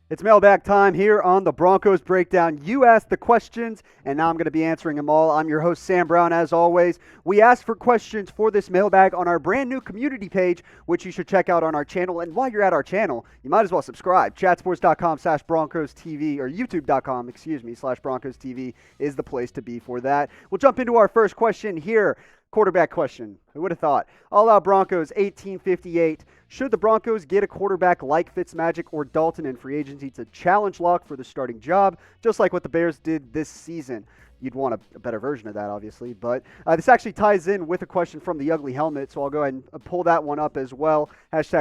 It's mailbag time here on the Broncos Breakdown. You asked the questions, and now I'm going to be answering them all. I'm your host, Sam Brown, as always. We asked for questions for this mailbag on our brand new community page, which you should check out on our channel. And while you're at our channel, you might as well subscribe. Chatsports.com/Broncos TV, or YouTube.com/Broncos TV is the place to be for that. We'll jump into our first question here. Quarterback question. Who would have thought? All Out Broncos 1858. Should the Broncos get a quarterback like Fitzmagic or Dalton in free agency to challenge Locke for the starting job, just like what the Bears did this season? You'd want a better version of that, obviously. But this actually ties in with a question from the Ugly Helmet, so I'll go ahead and pull that one up as well.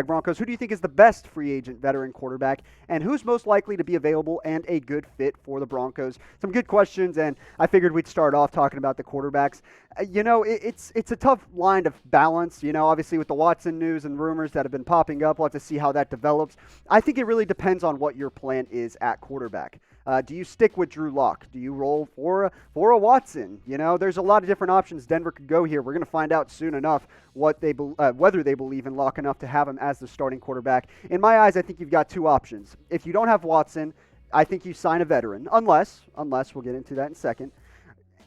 #Broncos. Who do you think is the best free agent veteran quarterback, and who's most likely to be available and a good fit for the Broncos? Some good questions, and I figured we'd start off talking about the quarterbacks. It's a tough line to balance, obviously with the Watson news and rumors that have been popping up. We'll have to see how that develops. I think it really depends on what your plan is at quarterback. Do you stick with Drew Lock? Do you roll for a Watson? There's a lot of different options Denver could go here. We're going to find out soon enough whether they believe in Lock enough to have him as the starting quarterback. In my eyes, I think you've got two options. If you don't have Watson, I think you sign a veteran, unless we'll get into that in a second.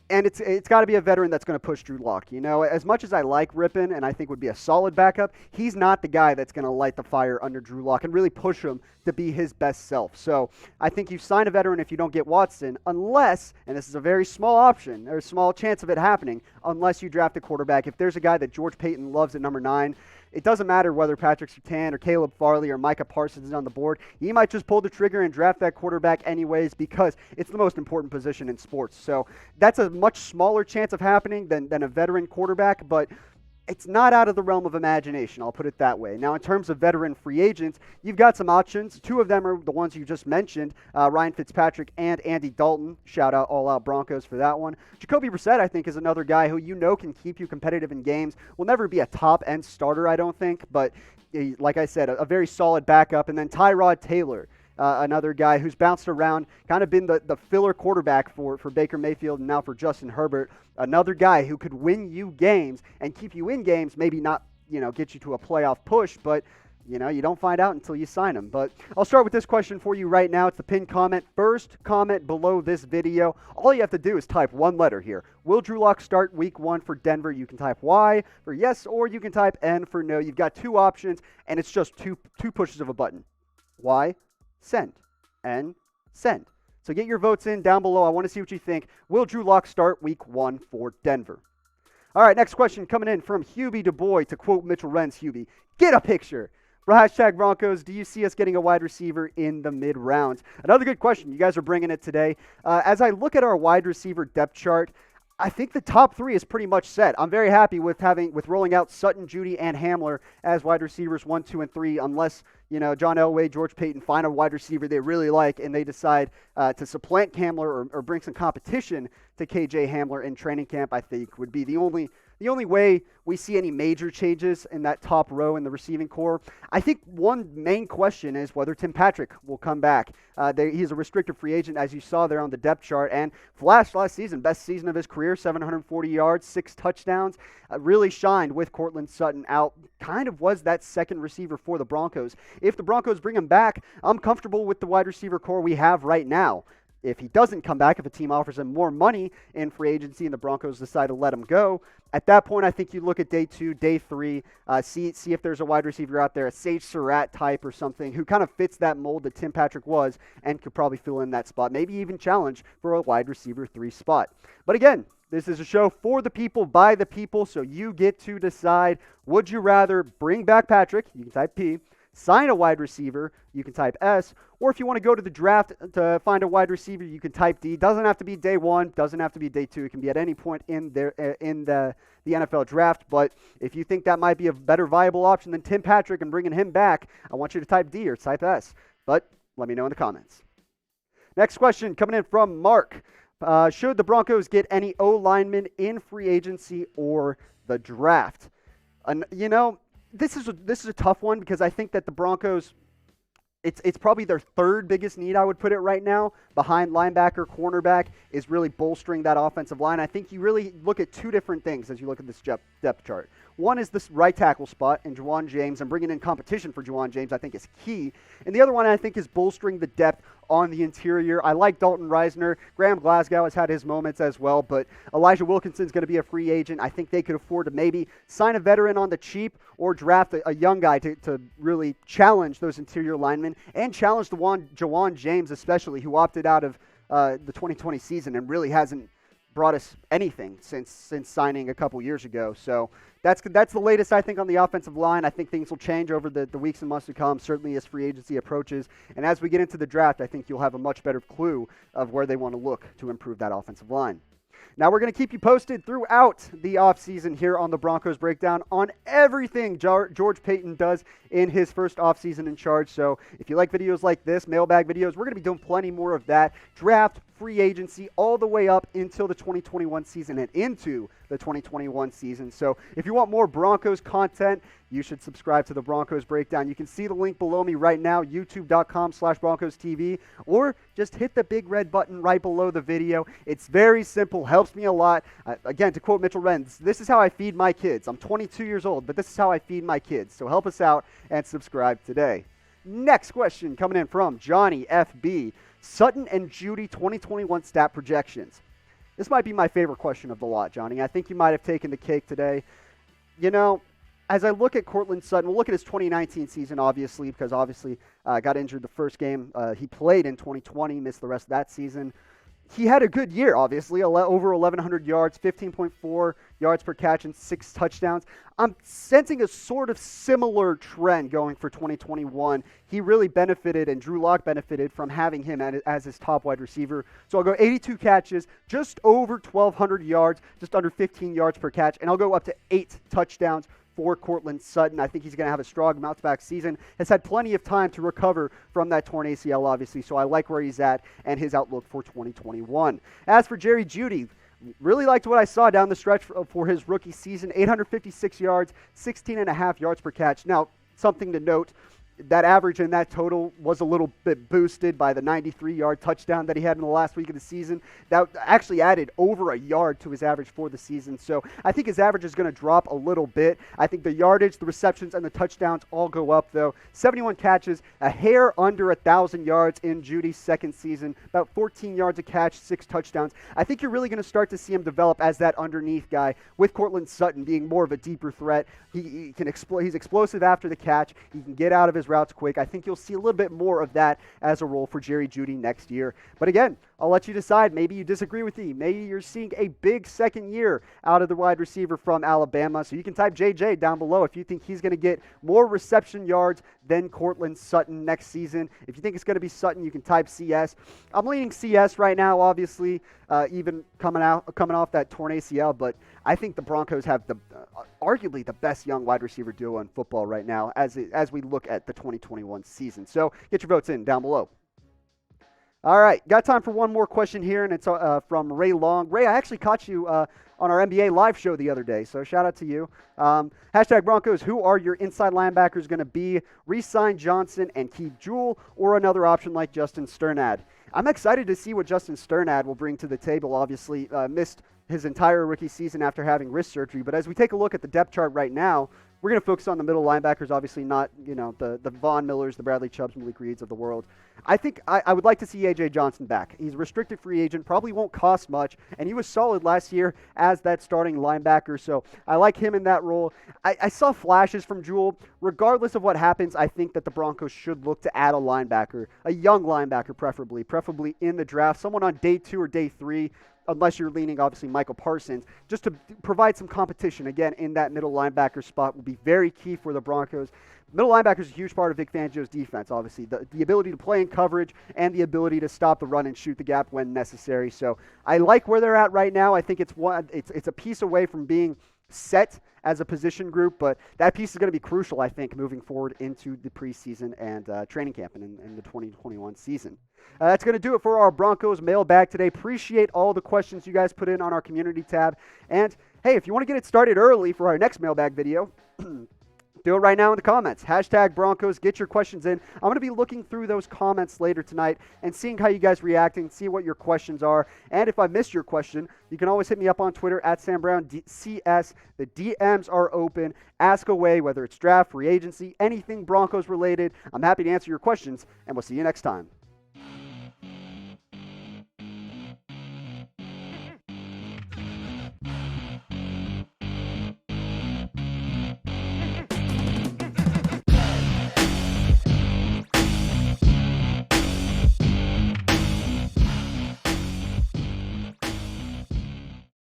And it's got to be a veteran that's going to push Drew Lock. As much as I like Rippon and I think would be a solid backup, he's not the guy that's going to light the fire under Drew Lock and really push him to be his best self. So I think you sign a veteran if you don't get Watson, unless, and this is a very small option, there's a small chance of it happening, unless you draft a quarterback. If there's a guy that George Paton loves at number 9, it doesn't matter whether Patrick Surtain or Caleb Farley or Micah Parsons is on the board. He might just pull the trigger and draft that quarterback anyways because it's the most important position in sports. So that's a much smaller chance of happening than a veteran quarterback, but it's not out of the realm of imagination, I'll put it that way. Now, in terms of veteran free agents, you've got some options. Two of them are the ones you just mentioned, Ryan Fitzpatrick and Andy Dalton. Shout out All Out Broncos for that one. Jacoby Brissett, I think, is another guy who can keep you competitive in games. Will never be a top-end starter, I don't think, but like I said, a very solid backup. And then Tyrod Taylor. Another guy who's bounced around, kind of been the filler quarterback for Baker Mayfield and now for Justin Herbert. Another guy who could win you games and keep you in games, maybe not, get you to a playoff push, but, you don't find out until you sign him. But I'll start with this question for you right now. It's the pinned comment. First comment below this video. All you have to do is type one letter here. Will Drew Lock start week 1 for Denver? You can type Y for yes, or you can type N for no. You've got two options, and it's just two pushes of a button. Y, send, and send. So get your votes in down below. I want to see what you think. Will Drew Lock start week 1 for Denver? All right, next question coming in from Hubie DuBois. To quote Mitchell Renz, Hubie, get a picture. For #Broncos, do you see us getting a wide receiver in the mid-rounds? Another good question. You guys are bringing it today. As I look at our wide receiver depth chart, I think the top 3 is pretty much set. I'm very happy with rolling out Sutton, Jeudy, and Hamler as wide receivers 1, 2, and 3, unless John Elway, George Paton find a wide receiver they really like and they decide to supplant Hamler or bring some competition to KJ Hamler in training camp. I think would be the only way we see any major changes in that top row in the receiving core. I think one main question is whether Tim Patrick will come back. He's a restricted free agent, as you saw there on the depth chart, and flashed last season, best season of his career, 740 yards, 6 touchdowns, really shined with Courtland Sutton out, kind of was that second receiver for the Broncos. If the Broncos bring him back, I'm comfortable with the wide receiver core we have right now. If he doesn't come back, if a team offers him more money in free agency and the Broncos decide to let him go, at that point, I think you look at day 2, day 3, see if there's a wide receiver out there, a Sage Surratt type or something, who kind of fits that mold that Tim Patrick was and could probably fill in that spot, maybe even challenge for a wide receiver 3 spot. But again, this is a show for the people, by the people, so you get to decide, would you rather bring back Patrick, you can type P, sign a wide receiver, you can type S, or if you want to go to the draft to find a wide receiver, you can type D. Doesn't have to be day 1, doesn't have to be day 2. It can be at any point in the NFL draft. But if you think that might be a better viable option than Tim Patrick and bringing him back, I want you to type D or type S. But let me know in the comments. Next question coming in from Mark. Should the Broncos get any O-linemen in free agency or the draft? This is a tough one because I think that the Broncos, it's probably their third biggest need, I would put it right now, behind linebacker, cornerback, is really bolstering that offensive line. I think you really look at two different things as you look at this depth chart. One is this right tackle spot in Juwan James, and bringing in competition for Juwan James I think is key. And the other one I think is bolstering the depth on the interior. I like Dalton Reisner. Graham Glasgow has had his moments as well, but Elijah Wilkinson's going to be a free agent. I think they could afford to maybe sign a veteran on the cheap or draft a young guy to really challenge those interior linemen and challenge Juwan James especially, who opted out of the 2020 season and really hasn't brought us anything since signing a couple years ago. So that's the latest, I think, on the offensive line. I think things will change over the weeks and months to come, certainly as free agency approaches. And as we get into the draft, I think you'll have a much better clue of where they want to look to improve that offensive line. Now, we're going to keep you posted throughout the offseason here on the Broncos Breakdown on everything George Paton does in his first offseason in charge. So if you like videos like this, mailbag videos, we're going to be doing plenty more of that. Draft, free agency, all the way up until the 2021 season and into the 2021 season. So if you want more Broncos content, you should subscribe to the Broncos Breakdown. You can see the link below me right now, youtube.com/Broncos TV, or just hit the big red button right below the video. It's very simple, helps me a lot. Again, to quote Mitchell Renz, this is how I feed my kids. I'm 22 years old, but this is how I feed my kids. So help us out and subscribe today. Next question coming in from Johnny FB. Sutton and Jeudy 2021 stat projections. This might be my favorite question of the lot, Johnny. I think you might have taken the cake today. You know, as I look at Courtland Sutton, we'll look at his 2019 season, obviously, because got injured the first game he played in 2020, missed the rest of that season. He had a good year, obviously, over 1,100 yards, 15.4 yards per catch, and 6 touchdowns. I'm sensing a sort of similar trend going for 2021. He really benefited, and Drew Lock benefited from having him as his top wide receiver. So I'll go 82 catches, just over 1,200 yards, just under 15 yards per catch, and I'll go up to 8 touchdowns for Courtland Sutton. I think he's going to have a strong bounce-back season. Has had plenty of time to recover from that torn ACL, obviously, so I like where he's at and his outlook for 2021. As for Jerry Jeudy, really liked what I saw down the stretch for his rookie season. 856 yards, 16.5 yards per catch. Now, something to note, that average in that total was a little bit boosted by the 93-yard touchdown that he had in the last week of the season. That actually added over a yard to his average for the season. So I think his average is going to drop a little bit. I think the yardage, the receptions, and the touchdowns all go up, though. 71 catches, a hair under 1,000 yards in Jeudy's second season, about 14 yards a catch, 6 touchdowns. I think you're really going to start to see him develop as that underneath guy, with Courtland Sutton being more of a deeper threat. He can he's explosive after the catch. He can get out of his routes quick. I think you'll see a little bit more of that as a role for Jerry Jeudy next year. But again, I'll let you decide. Maybe you disagree with me. Maybe you're seeing a big second year out of the wide receiver from Alabama. So you can type JJ down below if you think he's going to get more reception yards than Courtland Sutton next season. If you think it's going to be Sutton, you can type CS. I'm leaning CS right now, obviously, even coming off that torn ACL. But I think the Broncos have arguably the best young wide receiver duo in football right now as we look at the 2021 season. So get your votes in down below. All right, got time for one more question here, and it's from Ray Long. Ray, I actually caught you on our NBA live show the other day, so shout out to you. Hashtag Broncos, who are your inside linebackers going to be? Re-sign Johnson and keep Jewell, or another option like Justin Sternad? I'm excited to see what Justin Sternad will bring to the table. Obviously, missed his entire rookie season after having wrist surgery, but as we take a look at the depth chart right now, we're going to focus on the middle linebackers, obviously not, the Von Millers, the Bradley Chubbs, Malik Reeds of the world. I think I would like to see A.J. Johnson back. He's a restricted free agent, probably won't cost much, and he was solid last year as that starting linebacker, so I like him in that role. I saw flashes from Jewell. Regardless of what happens, I think that the Broncos should look to add a linebacker, a young linebacker preferably in the draft, someone on day 2 or day 3, unless you're leaning, obviously, Michael Parsons, just to provide some competition, again, in that middle linebacker spot will be very key for the Broncos. Middle linebacker is a huge part of Vic Fangio's defense, obviously. The ability to play in coverage and the ability to stop the run and shoot the gap when necessary. So I like where they're at right now. I think it's a piece away from being set as a position group, but that piece is going to be crucial, I think, moving forward into the preseason and training camp and in the 2021 season. That's going to do it for our Broncos mailbag today. Appreciate all the questions you guys put in on our community tab. And, hey, if you want to get it started early for our next mailbag video, Do it right now in the comments. Hashtag Broncos. Get your questions in. I'm going to be looking through those comments later tonight and seeing how you guys reacting, see what your questions are. And if I missed your question, you can always hit me up on Twitter at SamBrownCS. The DMs are open. Ask away, whether it's draft, free agency, anything Broncos related. I'm happy to answer your questions, and we'll see you next time.